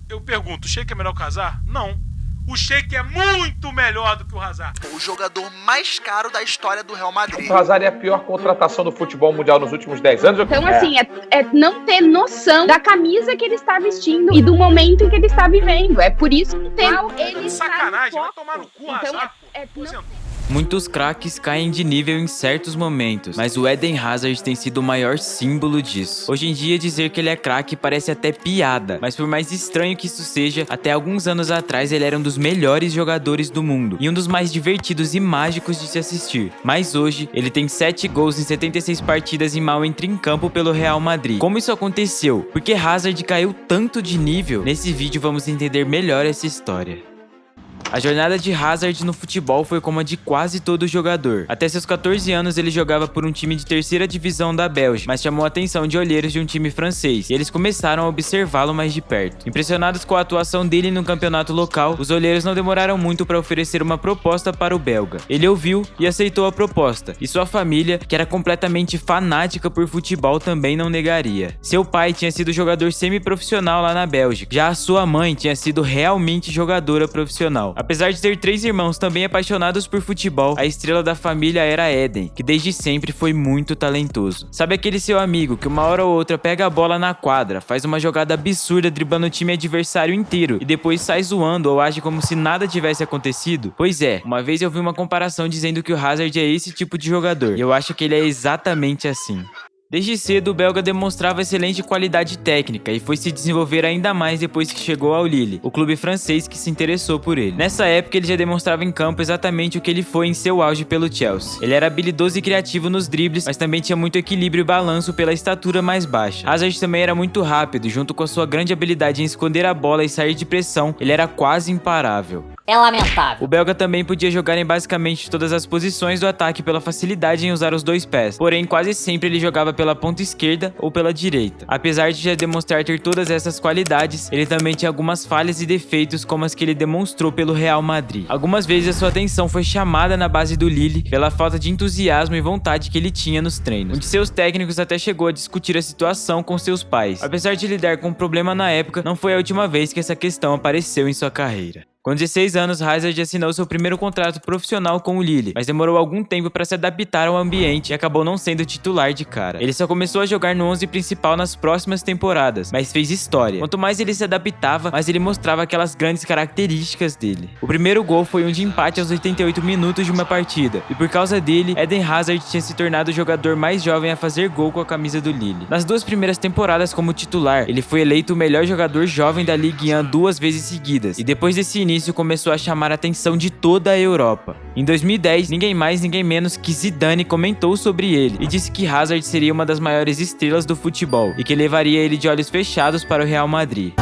Eu pergunto, o Sheik é melhor que o Hazard? Não. O Sheik é muito melhor do que o Hazard. O jogador mais caro da história do Real Madrid. O Hazard é a pior contratação do futebol mundial nos últimos 10 anos. Então, assim, é não ter noção da camisa que ele está vestindo e do momento em que ele está vivendo. É por isso que tem ele sacanagem, vai tomar no cu, então, Hazard, Muitos craques caem de nível em certos momentos, mas o Eden Hazard tem sido o maior símbolo disso. Hoje em dia, dizer que ele é craque parece até piada, mas por mais estranho que isso seja, até alguns anos atrás ele era um dos melhores jogadores do mundo e um dos mais divertidos e mágicos de se assistir. Mas hoje, ele tem 7 gols em 76 partidas e mal entra em campo pelo Real Madrid. Como isso aconteceu? Por que Hazard caiu tanto de nível? Nesse vídeo vamos entender melhor essa história. A jornada de Hazard no futebol foi como a de quase todo jogador. Até seus 14 anos ele jogava por um time de terceira divisão da Bélgica, mas chamou a atenção de olheiros de um time francês, e eles começaram a observá-lo mais de perto. Impressionados com a atuação dele no campeonato local, os olheiros não demoraram muito para oferecer uma proposta para o belga. Ele ouviu e aceitou a proposta, e sua família, que era completamente fanática por futebol, também não negaria. Seu pai tinha sido jogador semi-profissional lá na Bélgica, já a sua mãe tinha sido realmente jogadora profissional. Apesar de ter 3 irmãos também apaixonados por futebol, a estrela da família era Eden, que desde sempre foi muito talentoso. Sabe aquele seu amigo que uma hora ou outra pega a bola na quadra, faz uma jogada absurda driblando o time adversário inteiro e depois sai zoando ou age como se nada tivesse acontecido? Pois é, uma vez eu vi uma comparação dizendo que o Hazard é esse tipo de jogador, e eu acho que ele é exatamente assim. Desde cedo, o belga demonstrava excelente qualidade técnica e foi se desenvolver ainda mais depois que chegou ao Lille, o clube francês que se interessou por ele. Nessa época, ele já demonstrava em campo exatamente o que ele foi em seu auge pelo Chelsea. Ele era habilidoso e criativo nos dribles, mas também tinha muito equilíbrio e balanço pela estatura mais baixa. Hazard também era muito rápido, junto com a sua grande habilidade em esconder a bola e sair de pressão, ele era quase imparável. É lamentável. O belga também podia jogar em basicamente todas as posições do ataque pela facilidade em usar os 2 pés, porém quase sempre ele jogava pela ponta esquerda ou pela direita. Apesar de já demonstrar ter todas essas qualidades, ele também tinha algumas falhas e defeitos como as que ele demonstrou pelo Real Madrid. Algumas vezes a sua atenção foi chamada na base do Lille pela falta de entusiasmo e vontade que ele tinha nos treinos. Um de seus técnicos até chegou a discutir a situação com seus pais. Apesar de lidar com um problema na época, não foi a última vez que essa questão apareceu em sua carreira. Com 16 anos, Hazard assinou seu primeiro contrato profissional com o Lille, mas demorou algum tempo para se adaptar ao ambiente e acabou não sendo titular de cara. Ele só começou a jogar no 11 principal nas próximas temporadas, mas fez história. Quanto mais ele se adaptava, mais ele mostrava aquelas grandes características dele. O primeiro gol foi um de empate aos 88 minutos de uma partida, e por causa dele, Eden Hazard tinha se tornado o jogador mais jovem a fazer gol com a camisa do Lille. Nas 2 primeiras temporadas como titular, ele foi eleito o melhor jogador jovem da Ligue 1 2 vezes seguidas, e depois desse início começou a chamar a atenção de toda a Europa. Em 2010, ninguém mais, ninguém menos que Zidane comentou sobre ele e disse que Hazard seria uma das maiores estrelas do futebol e que levaria ele de olhos fechados para o Real Madrid.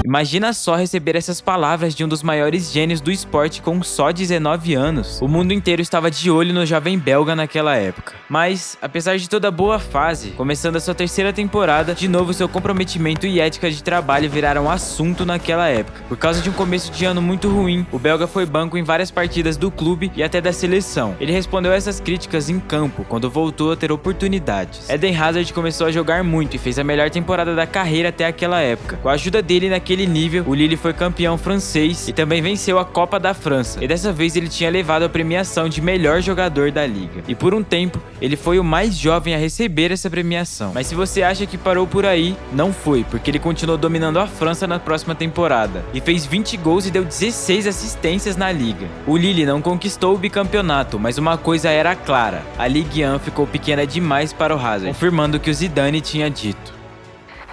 Imagina só receber essas palavras de um dos maiores gênios do esporte com só 19 anos. O mundo inteiro estava de olho no jovem belga naquela época. Mas, apesar de toda a boa fase, começando a sua 3ª temporada, de novo seu comprometimento e ética de trabalho viraram assunto naquela época. Por causa de um começo de ano muito ruim, o belga foi banco em várias partidas do clube e até da seleção. Ele respondeu a essas críticas em campo, quando voltou a ter oportunidades. Eden Hazard começou a jogar muito e fez a melhor temporada da carreira até aquela época. Com a ajuda dele naquele nível, o Lille foi campeão francês e também venceu a Copa da França, e dessa vez ele tinha levado a premiação de melhor jogador da liga. E por um tempo, ele foi o mais jovem a receber essa premiação. Mas se você acha que parou por aí, não foi, porque ele continuou dominando a França na próxima temporada, e fez 20 gols e deu 16 assistências na liga. O Lille não conquistou o bicampeonato, mas uma coisa era clara: a Ligue 1 ficou pequena demais para o Hazard, confirmando o que o Zidane tinha dito.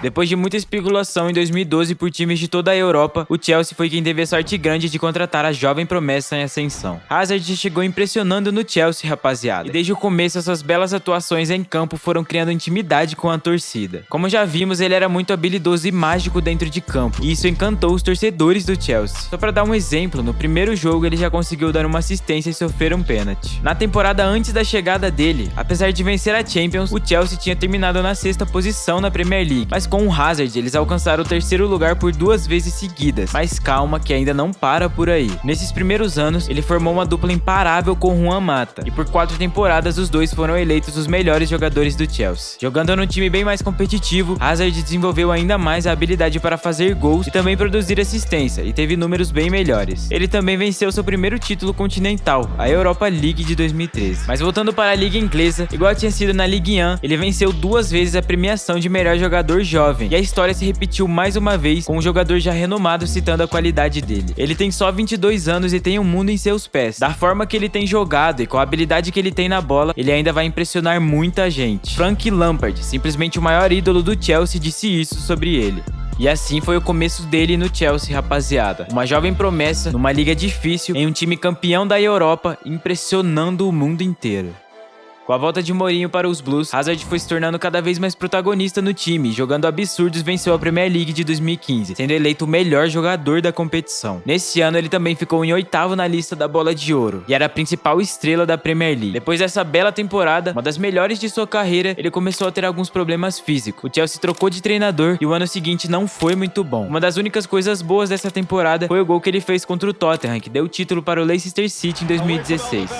Depois de muita especulação em 2012 por times de toda a Europa, o Chelsea foi quem teve a sorte grande de contratar a jovem promessa em ascensão. Hazard chegou impressionando no Chelsea, rapaziada, e desde o começo suas belas atuações em campo foram criando intimidade com a torcida. Como já vimos, ele era muito habilidoso e mágico dentro de campo, e isso encantou os torcedores do Chelsea. Só para dar um exemplo, no primeiro jogo ele já conseguiu dar uma assistência e sofrer um pênalti. Na temporada antes da chegada dele, apesar de vencer a Champions, o Chelsea tinha terminado na 6ª posição na Premier League, mas Mas com o Hazard, eles alcançaram o terceiro lugar por 2 vezes seguidas. Mas calma que ainda não para por aí. Nesses primeiros anos, ele formou uma dupla imparável com Juan Mata. E por 4 temporadas, os dois foram eleitos os melhores jogadores do Chelsea. Jogando num time bem mais competitivo, Hazard desenvolveu ainda mais a habilidade para fazer gols e também produzir assistência, e teve números bem melhores. Ele também venceu seu primeiro título continental, a Europa League de 2013. Mas voltando para a liga inglesa, igual tinha sido na Ligue 1, ele venceu 2 vezes a premiação de melhor jogador jovem, e a história se repetiu mais uma vez com um jogador já renomado citando a qualidade dele. Ele tem só 22 anos e tem um mundo em seus pés. Da forma que ele tem jogado e com a habilidade que ele tem na bola, ele ainda vai impressionar muita gente. Frank Lampard, simplesmente o maior ídolo do Chelsea, disse isso sobre ele. E assim foi o começo dele no Chelsea, rapaziada. Uma jovem promessa, numa liga difícil, em um time campeão da Europa, impressionando o mundo inteiro. Com a volta de Mourinho para os Blues, Hazard foi se tornando cada vez mais protagonista no time, jogando absurdos, venceu a Premier League de 2015, sendo eleito o melhor jogador da competição. Nesse ano, ele também ficou em 8º na lista da Bola de Ouro, e era a principal estrela da Premier League. Depois dessa bela temporada, uma das melhores de sua carreira, ele começou a ter alguns problemas físicos. O Chelsea trocou de treinador e o ano seguinte não foi muito bom. Uma das únicas coisas boas dessa temporada foi o gol que ele fez contra o Tottenham, que deu o título para o Leicester City em 2016.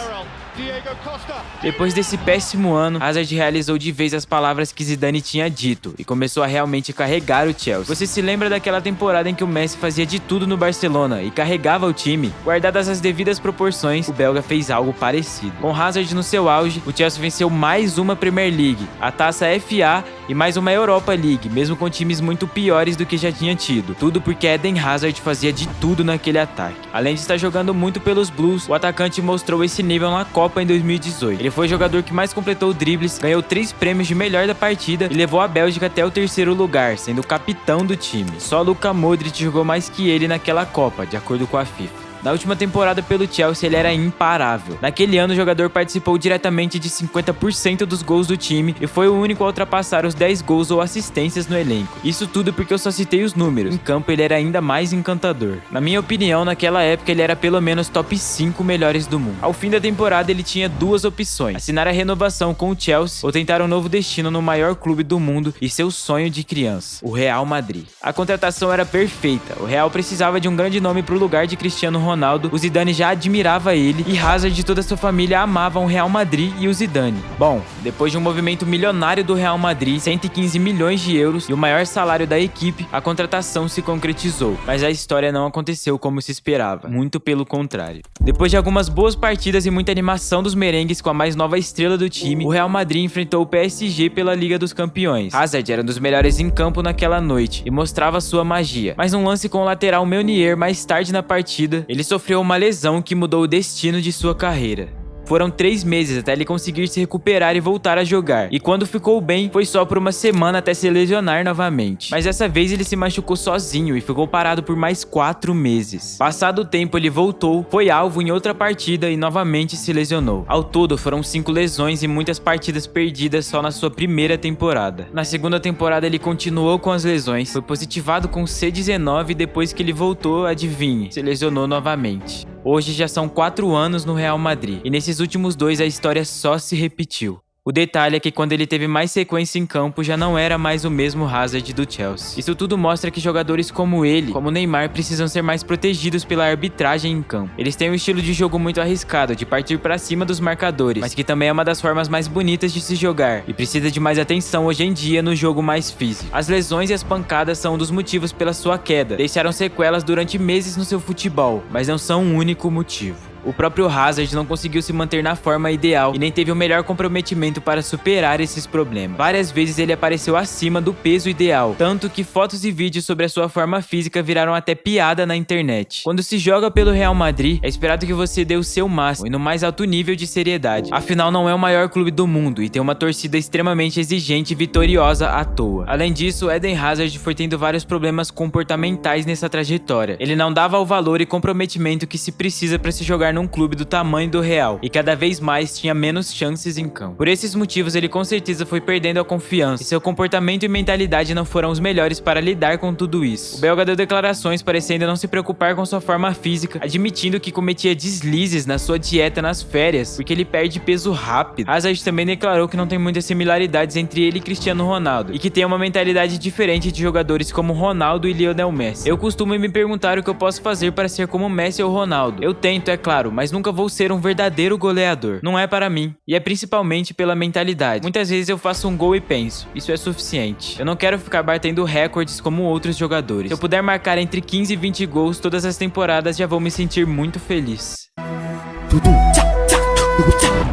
Depois desse péssimo ano, Hazard realizou de vez as palavras que Zidane tinha dito e começou a realmente carregar o Chelsea. Você se lembra daquela temporada em que o Messi fazia de tudo no Barcelona e carregava o time? Guardadas as devidas proporções, o belga fez algo parecido. Com Hazard no seu auge, o Chelsea venceu mais uma Premier League, a Taça FA e mais uma Europa League, mesmo com times muito piores do que já tinha tido. Tudo porque Eden Hazard fazia de tudo naquele ataque. Além de estar jogando muito pelos Blues, o atacante mostrou esse nível na Copa em 2018. Ele foi o jogador que mais completou dribles, ganhou 3 prêmios de melhor da partida e levou a Bélgica até o 3º lugar, sendo o capitão do time. Só Luka Modric jogou mais que ele naquela Copa, de acordo com a FIFA. Na última temporada pelo Chelsea, ele era imparável. Naquele ano, o jogador participou diretamente de 50% dos gols do time e foi o único a ultrapassar os 10 gols ou assistências no elenco. Isso tudo porque eu só citei os números. Em campo, ele era ainda mais encantador. Na minha opinião, naquela época, ele era pelo menos top 5 melhores do mundo. Ao fim da temporada, ele tinha 2 opções: assinar a renovação com o Chelsea ou tentar um novo destino no maior clube do mundo e seu sonho de criança, o Real Madrid. A contratação era perfeita. O Real precisava de um grande nome para o lugar de Cristiano Ronaldo. O Zidane já admirava ele e Hazard e toda sua família amavam o Real Madrid e o Zidane. Bom, depois de um movimento milionário do Real Madrid, 115 milhões de euros e o maior salário da equipe, a contratação se concretizou. Mas a história não aconteceu como se esperava, muito pelo contrário. Depois de algumas boas partidas e muita animação dos merengues com a mais nova estrela do time, o Real Madrid enfrentou o PSG pela Liga dos Campeões. Hazard era um dos melhores em campo naquela noite e mostrava sua magia. Mas num lance com o lateral Meunier mais tarde na partida, ele sofreu uma lesão que mudou o destino de sua carreira. Foram 3 meses até ele conseguir se recuperar e voltar a jogar. E quando ficou bem, foi só por uma semana até se lesionar novamente. Mas dessa vez ele se machucou sozinho e ficou parado por mais 4 meses. Passado o tempo ele voltou, foi alvo em outra partida e novamente se lesionou. Ao todo foram 5 lesões e muitas partidas perdidas só na sua primeira temporada. Na segunda temporada ele continuou com as lesões, foi positivado com C19 e depois que ele voltou, adivinhe, se lesionou novamente. Hoje já são 4 anos no Real Madrid, e nesses últimos 2 a história só se repetiu. O detalhe é que quando ele teve mais sequência em campo, já não era mais o mesmo Hazard do Chelsea. Isso tudo mostra que jogadores como ele, como Neymar, precisam ser mais protegidos pela arbitragem em campo. Eles têm um estilo de jogo muito arriscado, de partir para cima dos marcadores, mas que também é uma das formas mais bonitas de se jogar, e precisa de mais atenção hoje em dia no jogo mais físico. As lesões e as pancadas são um dos motivos pela sua queda. Deixaram sequelas durante meses no seu futebol, mas não são um único motivo. O próprio Hazard não conseguiu se manter na forma ideal e nem teve o melhor comprometimento para superar esses problemas. Várias vezes ele apareceu acima do peso ideal, tanto que fotos e vídeos sobre a sua forma física viraram até piada na internet. Quando se joga pelo Real Madrid, é esperado que você dê o seu máximo e no mais alto nível de seriedade. Afinal, não é o maior clube do mundo e tem uma torcida extremamente exigente e vitoriosa à toa. Além disso, Eden Hazard foi tendo vários problemas comportamentais nessa trajetória. Ele não dava o valor e comprometimento que se precisa para se jogar num clube do tamanho do Real e cada vez mais tinha menos chances em campo. Por esses motivos, ele com certeza foi perdendo a confiança e seu comportamento e mentalidade não foram os melhores para lidar com tudo isso. O belga deu declarações parecendo não se preocupar com sua forma física, admitindo que cometia deslizes na sua dieta nas férias, porque ele perde peso rápido. Hazard também declarou que não tem muitas similaridades entre ele e Cristiano Ronaldo, e que tem uma mentalidade diferente de jogadores como Ronaldo e Lionel Messi. Eu costumo me perguntar o que eu posso fazer para ser como Messi ou Ronaldo. Eu tento, é claro, mas nunca vou ser um verdadeiro goleador. Não é para mim, e é principalmente pela mentalidade. Muitas vezes eu faço um gol e penso, isso é suficiente. Eu não quero ficar batendo recordes como outros jogadores. Se eu puder marcar entre 15 e 20 gols todas as temporadas, já vou me sentir muito feliz.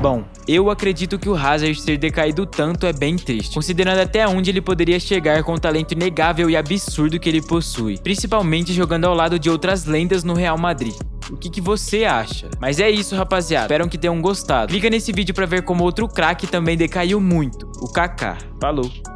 Bom, eu acredito que o Hazard ter decaído tanto é bem triste, considerando até onde ele poderia chegar com o talento inegável e absurdo que ele possui, principalmente jogando ao lado de outras lendas no Real Madrid. O que você acha? Mas é isso, rapaziada. Espero que tenham gostado. Clica nesse vídeo pra ver como outro craque também decaiu muito, o Kaká. Falou!